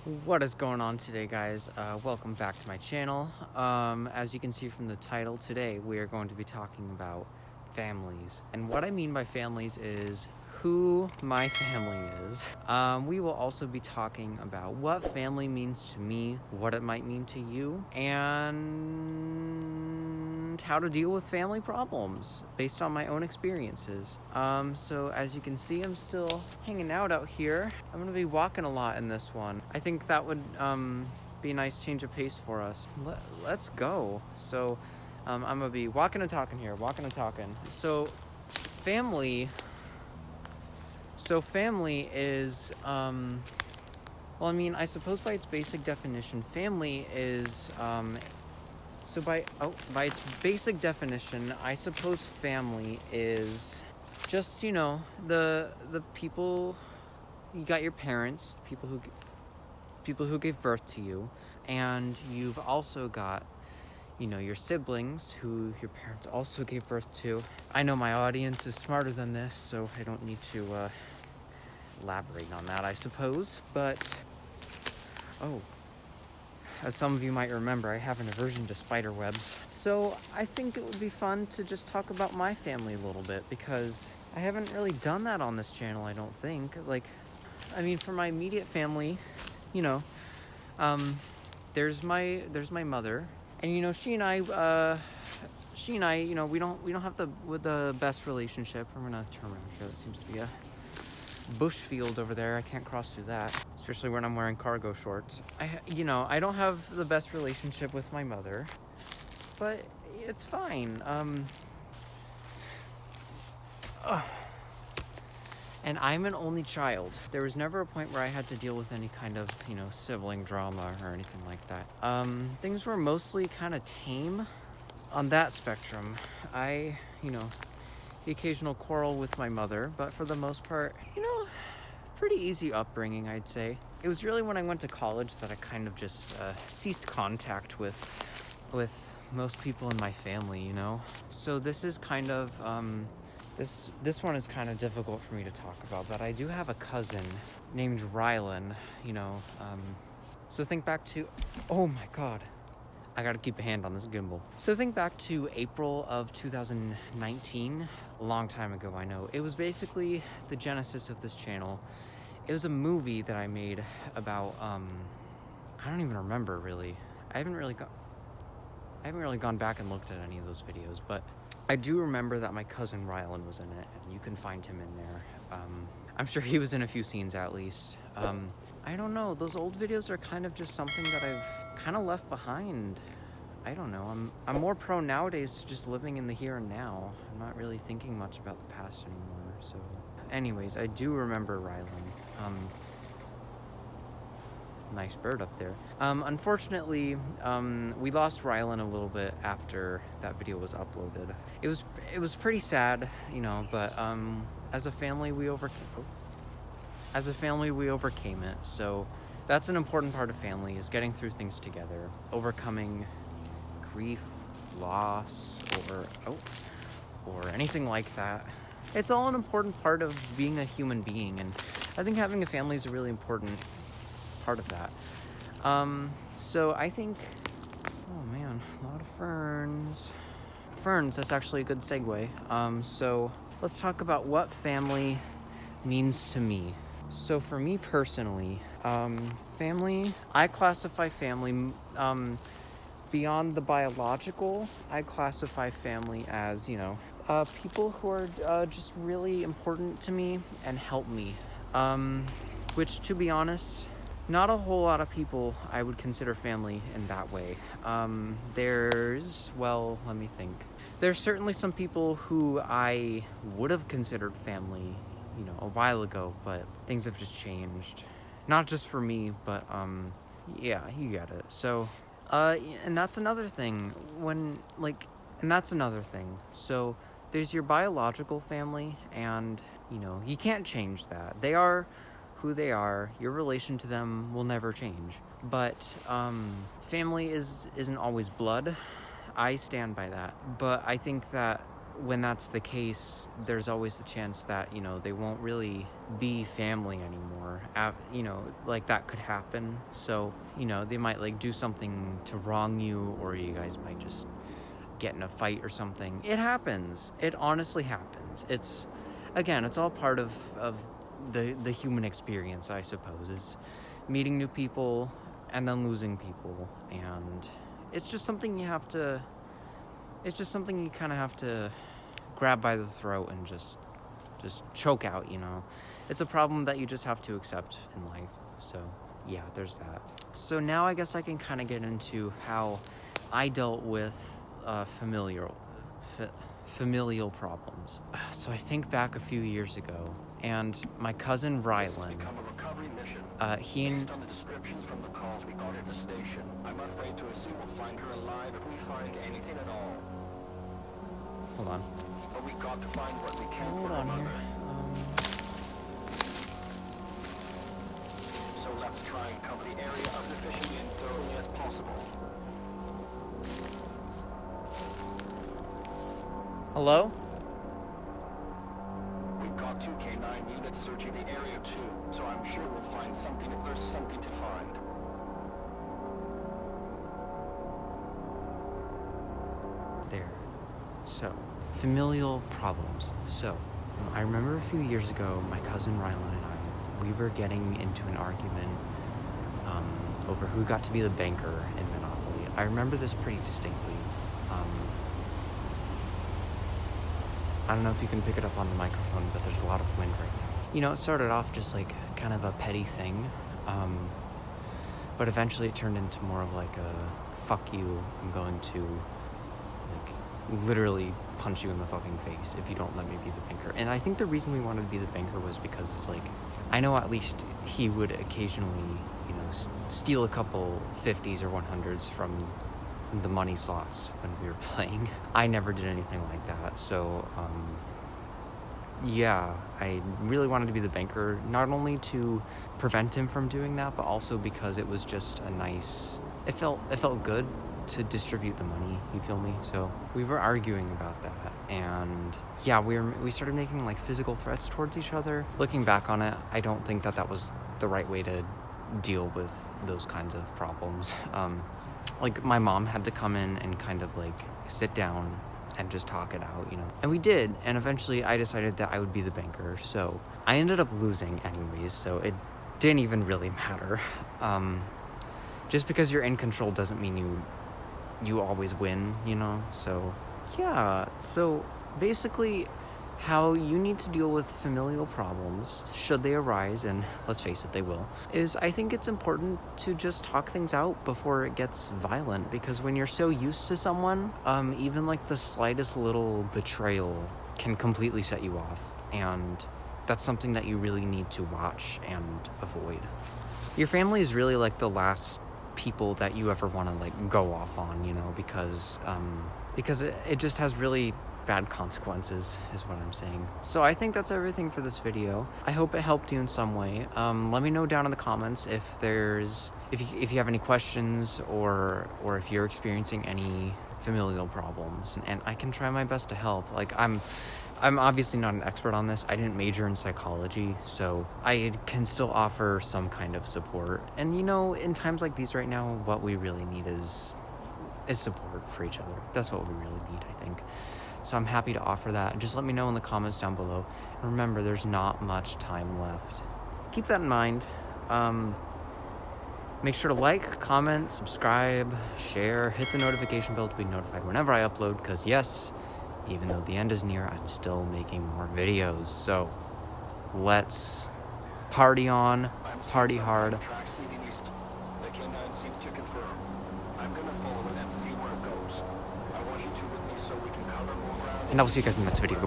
What is going on today, guys? Welcome back to my channel. As you can see from the title, today we are going to be talking about families. And what I mean by families is who my family is. We will also be talking about what family means to me, what it might mean to you, and how to deal with family problems based on my own experiences. So as you can see, I'm still hanging out here. I'm gonna be walking a lot in this one. I think that would be a nice change of pace for us. Let's go. So I'm gonna be walking and talking here, So family is, well, I mean, I suppose by its basic definition, family is, by its basic definition, I suppose family is just, the people. You got your parents, people who gave birth to you, and you've also got, your siblings who your parents also gave birth to. I know my audience is smarter than this, so I don't need to elaborate on that, I suppose. But as some of you might remember, I have an aversion to spider webs. So I think it would be fun to just talk about my family a little bit, because I haven't really done that on this channel, I don't think. For my immediate family, there's my mother, and she and I, we don't have the best relationship. I'm gonna turn around here. That seems to be a bush field over there. I can't cross through that, especially when I'm wearing cargo shorts. I don't have the best relationship with my mother, but it's fine. And I'm an only child. There was never a point where I had to deal with any kind of, sibling drama or anything like that. Things were mostly kind of tame on that spectrum. I, the occasional quarrel with my mother, but for the most part, pretty easy upbringing, I'd say. It was really when I went to college that I kind of just ceased contact with most people in my family, So this is kind of, This one is kind of difficult for me to talk about, but I do have a cousin named Rylan, So think back to, oh my God, I gotta keep a hand on this gimbal. So think back to April of 2019, a long time ago, I know. It was basically the genesis of this channel. It was a movie that I made about, I don't even remember really. I haven't really gone back and looked at any of those videos, but I do remember that my cousin Rylan was in it, and you can find him in there. I'm sure he was in a few scenes at least. I don't know, those old videos are kind of just something that I've kind of left behind. I don't know, I'm more prone nowadays to just living in the here and now. I'm not really thinking much about the past anymore, so. Anyways, I do remember Rylan. Nice bird up there. Unfortunately, we lost Rylan a little bit after that video was uploaded. It was pretty sad, but as a family we overcame it. So that's an important part of family, is getting through things together, overcoming grief, loss, or anything like that. It's all an important part of being a human being, and I think having a family is a really important part of that. So I think, oh man, a lot of ferns, that's actually a good segue. So let's talk about what family means to me. So for me personally, family, I classify family, beyond the biological, I classify family as, people who are just really important to me and help me, which, to be honest, not a whole lot of people I would consider family in that way. Let me think. There's certainly some people who I would have considered family, a while ago, but things have just changed. Not just for me, but, yeah, you get it. So, and that's another thing. So, there's your biological family, and, you can't change that. They are who they are. Your relation to them will never change. But family isn't always blood. I stand by that. But I think that when that's the case, there's always the chance that, you know, they won't really be family anymore. You know, like that could happen. So, you know, they might like do something to wrong you, or you guys might just get in a fight or something. It happens. It honestly happens. It's, again, it's all part of the human experience, I suppose, is meeting new people and then losing people. And it's just something you have to, it's just something you kind of have to grab by the throat and just choke out, you know. It's a problem that you just have to accept in life. So yeah, there's that. So now I guess I can kind of get into how I dealt with familial problems. So I think back a few years ago, and my cousin Rylan, he and based on the descriptions from the calls we got at the station, I'm afraid to assume we'll find her alive if we find anything at all. Hold on. But we got to find what we can Hold for her on here. mother. So let's try and cover the area as efficiently and thoroughly as possible. Hello? We've got 2 K9 units searching the area too, so I'm sure we'll find something if there's something to find. There. So, familial problems. So, I remember a few years ago, my cousin Rylan and I, we were getting into an argument over who got to be the banker in Monopoly. I remember this pretty distinctly. I don't know if you can pick it up on the microphone, but there's a lot of wind right now. You know, it started off just like kind of a petty thing, but eventually it turned into more of like a fuck you, I'm going to like literally punch you in the fucking face if you don't let me be the banker. And I think the reason we wanted to be the banker was because it's like, I know at least he would occasionally, you know, steal a couple 50s or 100s from the money slots when we were playing. I never did anything like that. So, yeah, I really wanted to be the banker, not only to prevent him from doing that, but also because it was just a nice, it felt good to distribute the money, you feel me? So we were arguing about that, and yeah, we started making like physical threats towards each other. Looking back on it, I don't think that was the right way to deal with those kinds of problems. Like my mom had to come in and kind of like sit down and just talk it out, you know. And we did, and eventually I decided that I would be the banker. So I ended up losing anyways, so it didn't even really matter. Just because you're in control doesn't mean you always win, you know. So yeah, so basically how you need to deal with familial problems, should they arise, and let's face it, they will, is I think it's important to just talk things out before it gets violent, because when you're so used to someone, even like the slightest little betrayal can completely set you off, and that's something that you really need to watch and avoid. Your family is really like the last people that you ever want to like go off on, you know, because it just has really bad consequences, is what I'm saying. So I think that's everything for this video. I hope it helped you in some way. Let me know down in the comments if you have any questions, or if you're experiencing any familial problems, and I can try my best to help. Like I'm obviously not an expert on this. I didn't major in psychology, so I can still offer some kind of support. And you know, in times like these right now, what we really need is support for each other. That's what we really need, I think. So I'm happy to offer that. Just let me know in the comments down below. And remember, there's not much time left. Keep that in mind. Make sure to like, comment, subscribe, share, hit the notification bell to be notified whenever I upload, because yes, even though the end is near, I'm still making more videos. So let's party on, party hard. Tracks leading east. The K9 seems to confirm. I'm gonna follow it and see where it goes. I want you two with me so we can cover more ground. And I'll see you guys in the next video. Goodbye.